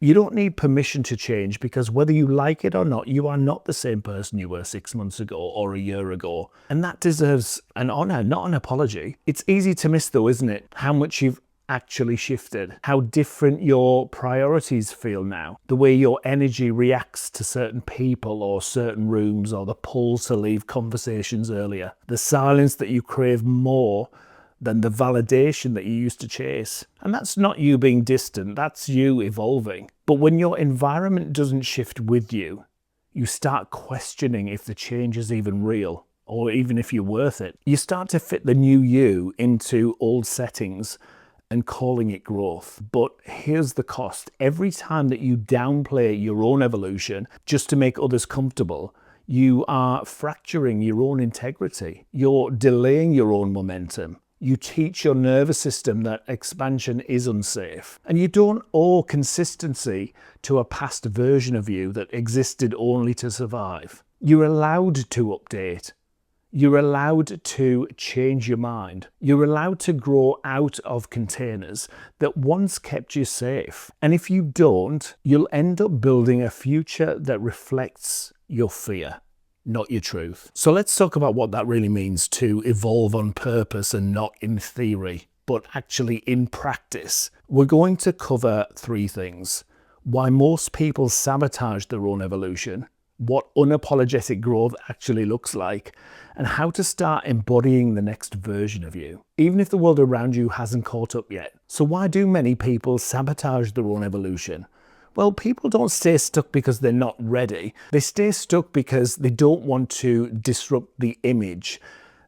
You don't need permission to change, because whether you like it or not, you are not the same person you were 6 months ago or a year ago. And that deserves an honor, not an apology. It's easy to miss though, isn't it? How much you've actually shifted, how different your priorities feel now, the way your energy reacts to certain people or certain rooms, or the pull to leave conversations earlier, the silence that you crave more than the validation that you used to chase. And that's not you being distant, that's you evolving. But when your environment doesn't shift with you, you start questioning if the change is even real, or even if you're worth it. You start to fit the new you into old settings and calling it growth. But here's the cost. Every time that you downplay your own evolution just to make others comfortable, you are fracturing your own integrity. You're delaying your own momentum. You teach your nervous system that expansion is unsafe. And you don't owe consistency to a past version of you that existed only to survive. You're allowed to update. You're allowed to change your mind. You're allowed to grow out of containers that once kept you safe. And if you don't, you'll end up building a future that reflects your fear, not your truth. So let's talk about what that really means to evolve on purpose and not in theory, but actually in practice. We're going to cover 3 things: why most people sabotage their own evolution, what unapologetic growth actually looks like, and how to start embodying the next version of you, even if the world around you hasn't caught up yet. So why do many people sabotage their own evolution? Well, people don't stay stuck because they're not ready. They stay stuck because they don't want to disrupt the image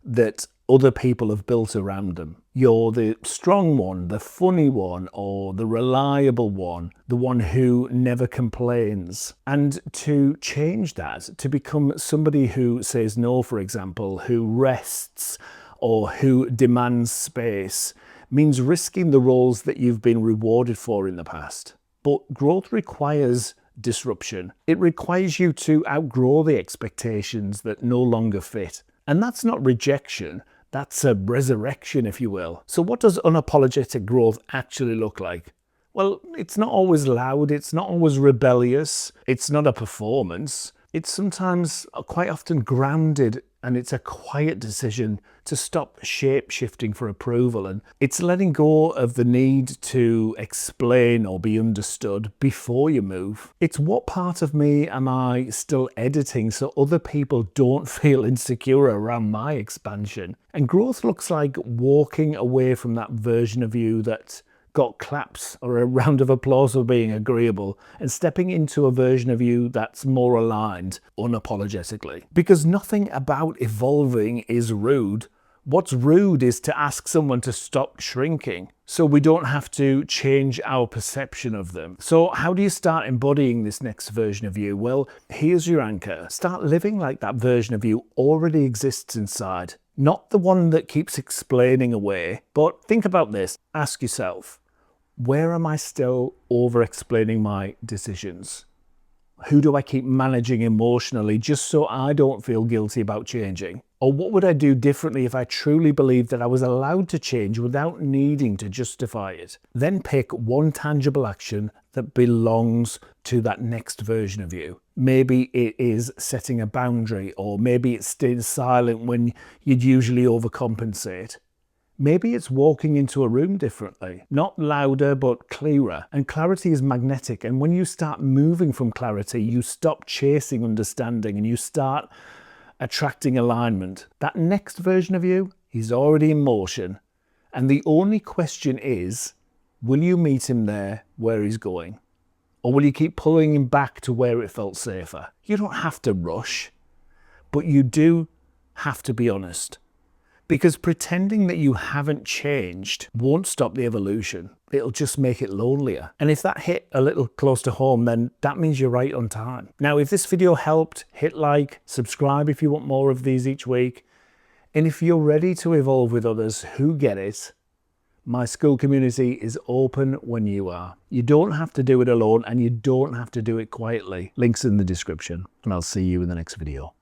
that other people have built around them. You're the strong one, the funny one, or the reliable one, the one who never complains. And to change that, to become somebody who says no, for example, who rests, or who demands space, means risking the roles that you've been rewarded for in the past. But growth requires disruption. It requires you to outgrow the expectations that no longer fit. And that's not rejection, that's a resurrection, if you will. So what does unapologetic growth actually look like? Well, it's not always loud, it's not always rebellious, it's not a performance. It's sometimes quite often grounded, and it's a quiet decision to stop shape-shifting for approval, and it's letting go of the need to explain or be understood before you move. It's what part of me am I still editing so other people don't feel insecure around my expansion? And growth looks like walking away from that version of you that got claps or a round of applause for being agreeable, and stepping into a version of you that's more aligned unapologetically. Because nothing about evolving is rude. What's rude is to ask someone to stop shrinking so we don't have to change our perception of them. So how do you start embodying this next version of you? Well, here's your anchor. Start living like that version of you already exists inside. Not the one that keeps explaining away, but think about this. Ask yourself, where am I still over-explaining my decisions? Who do I keep managing emotionally just so I don't feel guilty about changing? Or what would I do differently if I truly believed that I was allowed to change without needing to justify it? Then pick one tangible action that belongs to that next version of you. Maybe it is setting a boundary, or maybe it's staying silent when you'd usually overcompensate. Maybe it's walking into a room differently, not louder, but clearer. And clarity is magnetic. And when you start moving from clarity, you stop chasing understanding and you start attracting alignment. That next version of you is already in motion. And the only question is, will you meet him there where he's going? Or will you keep pulling him back to where it felt safer? You don't have to rush, but you do have to be honest. Because pretending that you haven't changed won't stop the evolution. It'll just make it lonelier. And if that hit a little close to home, then that means you're right on time. Now, if this video helped, hit like, subscribe if you want more of these each week. And if you're ready to evolve with others who get it, my school community is open when you are. You don't have to do it alone, and you don't have to do it quietly. Links in the description, and I'll see you in the next video.